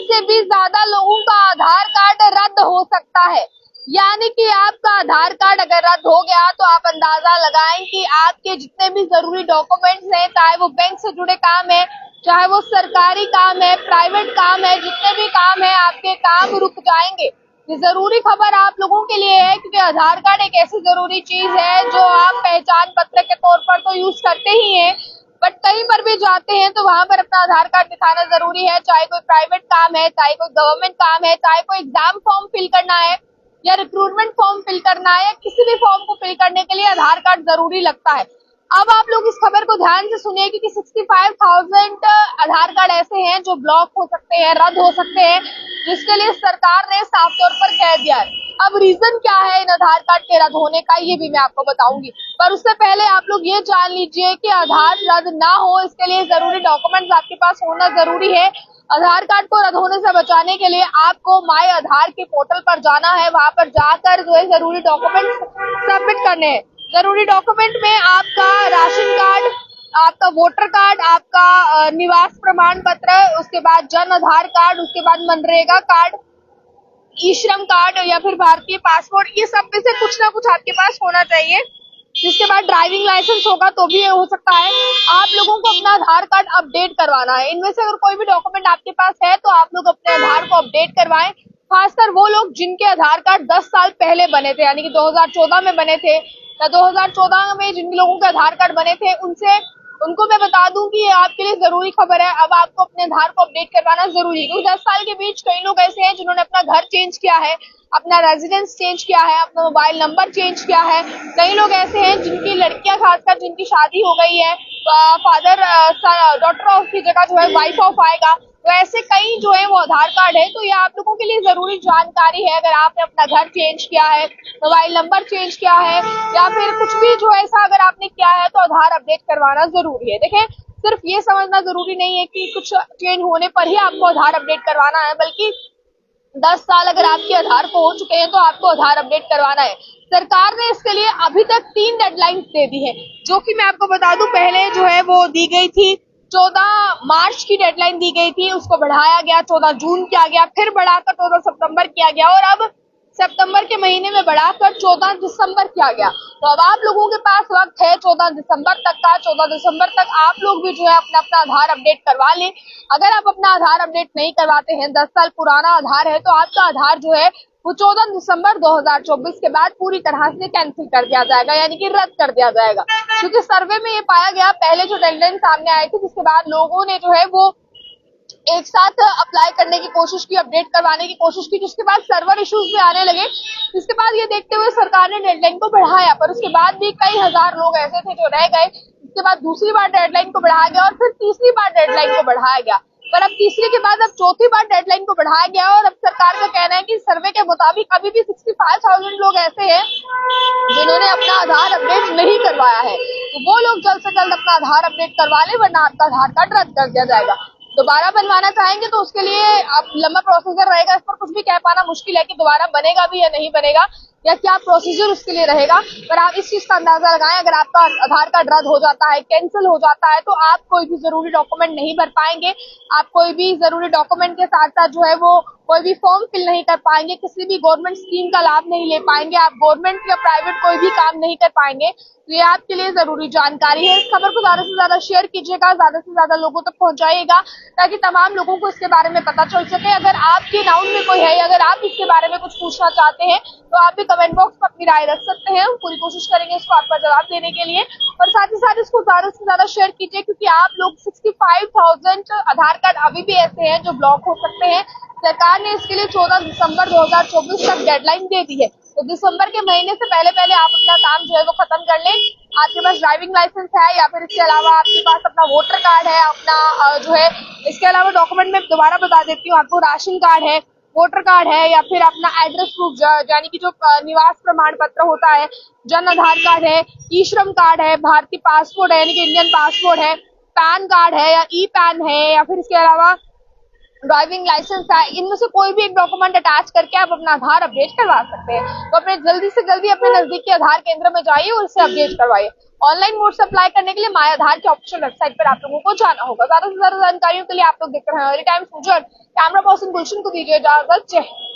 से भी ज्यादा लोगों का आधार कार्ड रद्द हो सकता है। यानी कि आपका आधार कार्ड अगर रद्द हो गया तो आप अंदाजा लगाएं कि आपके जितने भी जरूरी डॉक्यूमेंट्स हैं, चाहे वो बैंक से जुड़े काम है, चाहे वो सरकारी काम है, प्राइवेट काम है, जितने भी काम है आपके काम रुक जाएंगे। ये जरूरी खबर आप लोगों के लिए है क्योंकि आधार कार्ड एक ऐसी जरूरी चीज है जो आप पहचान पत्र के तौर पर तो यूज करते ही हैं, बट कहीं पर भी जाते हैं तो वहां पर अपना आधार कार्ड दिखाना जरूरी है। चाहे कोई प्राइवेट काम है, चाहे कोई गवर्नमेंट काम है, चाहे कोई एग्जाम फॉर्म फिल करना है या रिक्रूटमेंट फॉर्म फिल करना है या किसी भी फॉर्म को फिल करने के लिए आधार कार्ड जरूरी लगता है। अब आप लोग इस खबर को ध्यान से सुनिए क्योंकि 65,000 आधार कार्ड ऐसे हैं जो ब्लॉक हो सकते हैं, रद्द हो सकते हैं, जिसके लिए सरकार ने साफ तौर पर कह दिया है। अब रीजन क्या है इन आधार कार्ड के रद्द होने का, ये भी मैं आपको बताऊंगी, पर उससे पहले आप लोग ये जान लीजिए कि आधार रद्द ना हो इसके लिए जरूरी डॉक्यूमेंट्स आपके पास होना जरूरी है। आधार कार्ड को रद्द होने से बचाने के लिए आपको माय आधार के पोर्टल पर जाना है, वहां पर जाकर जो है जरूरी डॉक्यूमेंट्स सबमिट करने हैं। जरूरी डॉक्यूमेंट में आपका राशन कार्ड, आपका वोटर कार्ड, आपका निवास प्रमाण पत्र, उसके बाद जन आधार कार्ड, उसके बाद मनरेगा कार्ड, ई श्रम कार्ड या फिर भारतीय पासपोर्ट, ये सब में से कुछ ना कुछ आपके पास होना चाहिए। जिसके बाद ड्राइविंग लाइसेंस होगा तो भी ये हो सकता है। आप लोगों को अपना आधार कार्ड अपडेट करवाना है। इनमें से अगर कोई भी डॉक्यूमेंट आपके पास है तो आप लोग अपने आधार को अपडेट करवाएं। खासकर वो लोग जिनके आधार कार्ड 10 साल पहले बने थे, यानी कि 2014 में बने थे या 2014 में जिन लोगों के आधार कार्ड बने थे उनको मैं बता दूं कि ये आपके लिए जरूरी खबर है। अब आपको अपने आधार को अपडेट करवाना जरूरी है क्योंकि 10 साल के बीच कई लोग ऐसे हैं जिन्होंने अपना घर चेंज किया है, अपना रेजिडेंस चेंज किया है, अपना मोबाइल नंबर चेंज किया है। कई लोग ऐसे हैं जिनकी लड़कियां, खासकर जिनकी शादी हो गई है, फादर डॉटर ऑफ की जगह जो है वाइफ ऑफ आएगा, तो ऐसे कई जो है वो आधार कार्ड है। तो ये आप लोगों के लिए जरूरी जानकारी है। अगर आपने अपना घर चेंज किया है, मोबाइल नंबर चेंज किया है या फिर कुछ भी जो ऐसा अगर आपने किया है तो आधार अपडेट करवाना जरूरी है। देखें, सिर्फ ये समझना जरूरी नहीं है कि कुछ चेंज होने पर ही आपको आधार अपडेट करवाना है, बल्कि 10 साल अगर आपके आधार को हो चुके हैं तो आपको आधार अपडेट करवाना है। सरकार ने इसके लिए अभी तक 3 डेडलाइंस दे दी है, जो कि मैं आपको बता दूं पहले जो है वो दी गई थी 14 मार्च की डेडलाइन दी गई थी, उसको बढ़ाया गया, 14 जून किया गया, फिर बढ़ाकर 14 सितंबर किया गया और अब सितंबर के महीने में बढ़ाकर 14 दिसंबर किया गया। तो अब आप लोगों के पास वक्त है 14 दिसंबर तक का। 14 दिसंबर तक आप लोग भी जो है अपना अपना आधार अपडेट करवा लें। अगर आप अपना आधार अपडेट नहीं करवाते हैं, 10 साल पुराना आधार है, तो आपका आधार जो है वो 14 दिसंबर 2024 के बाद पूरी तरह से कैंसिल कर दिया जाएगा, यानी कि रद्द कर दिया जाएगा। क्योंकि सर्वे में ये पाया गया, पहले जो डेडलाइन सामने आई थी जिसके बाद लोगों ने जो है वो एक साथ अप्लाई करने की कोशिश की, अपडेट करवाने की कोशिश की, जिसके बाद सर्वर इश्यूज भी आने लगे। इसके बाद ये देखते हुए सरकार ने डेडलाइन को बढ़ाया, पर उसके बाद भी कई हजार लोग ऐसे थे जो रह गए। इसके बाद दूसरी बार डेडलाइन को बढ़ाया गया और फिर तीसरी बार डेडलाइन को बढ़ाया गया, पर अब तीसरी के बाद अब चौथी बार डेडलाइन को बढ़ाया गया और अब सरकार का कहना है कि सर्वे के मुताबिक अभी भी 65,000 लोग ऐसे हैं जिन्होंने अपना आधार अपडेट नहीं करवाया है। तो वो लोग जल्द से जल्द अपना आधार अपडेट करवा ले, वरना आपका आधार कार्ड रद्द कर दिया जाएगा। दोबारा बनवाना चाहेंगे तो उसके लिए आप लंबा प्रोसीजर रहेगा। इस पर कुछ भी कह पाना मुश्किल है कि दोबारा बनेगा भी या नहीं बनेगा या क्या प्रोसीजर उसके लिए रहेगा, पर आप इस चीज का अंदाजा लगाएं। अगर आपका आधार कार्ड रद्द हो जाता है, कैंसिल हो जाता है, तो आप कोई भी जरूरी डॉक्यूमेंट नहीं भर पाएंगे। आप कोई भी जरूरी डॉक्यूमेंट के साथ साथ जो है वो कोई भी फॉर्म फिल नहीं कर पाएंगे, किसी भी गवर्नमेंट स्कीम का लाभ नहीं ले पाएंगे, आप गवर्नमेंट या प्राइवेट कोई भी काम नहीं कर पाएंगे। तो ये आपके लिए जरूरी जानकारी है। इस खबर को ज्यादा से ज्यादा शेयर कीजिएगा, ज्यादा से ज्यादा लोगों तक पहुंचाइएगा, ताकि तमाम लोगों को इसके बारे में पता चल सके। अगर आपके नाउन में कोई है, अगर आप इसके बारे में कुछ पूछना चाहते हैं तो आप भी कमेंट बॉक्स में अपनी राय रख सकते हैं। हम पूरी कोशिश करेंगे इसको आपका जवाब देने के लिए, और साथ ही साथ इसको ज्यादा से ज्यादा शेयर कीजिए क्योंकि आप लोग 65,000 आधार कार्ड अभी भी ऐसे हैं जो ब्लॉक हो सकते हैं। सरकार ने इसके लिए 14 दिसंबर 2024 तक डेडलाइन दे दी है, तो दिसंबर के महीने से पहले पहले आप अपना काम जो है वो खत्म कर लें। आपके पास ड्राइविंग लाइसेंस है या फिर इसके अलावा आपके पास अपना वोटर कार्ड है, अपना जो है इसके अलावा डॉक्यूमेंट में दोबारा बता देती हूँ आपको, राशन कार्ड है, वोटर कार्ड है या फिर अपना एड्रेस प्रूफ यानी कि जो निवास प्रमाण पत्र होता है, जन आधार कार्ड है, ई श्रम कार्ड है, भारतीय पासपोर्ट है यानी कि इंडियन पासपोर्ट है, पैन कार्ड है या ई पैन है या फिर इसके अलावा ड्राइविंग लाइसेंस है, इनमें से कोई भी एक डॉक्यूमेंट अटैच करके आप अपना आधार अपडेट करवा सकते हैं। तो अपने जल्दी से जल्दी अपने नजदीकी आधार केंद्र में जाइए और इसे अपडेट करवाइए। ऑनलाइन मोड से अप्लाई करने के लिए माय आधार के ऑफिशियल वेबसाइट पर आप लोगों को जाना होगा। ज्यादा से ज्यादा जानकारियों के लिए आप लोग देख रहे हैं टाइम्स कैमरा पर्सन गुलशन को दीजिए इजाजत। जय हिंद।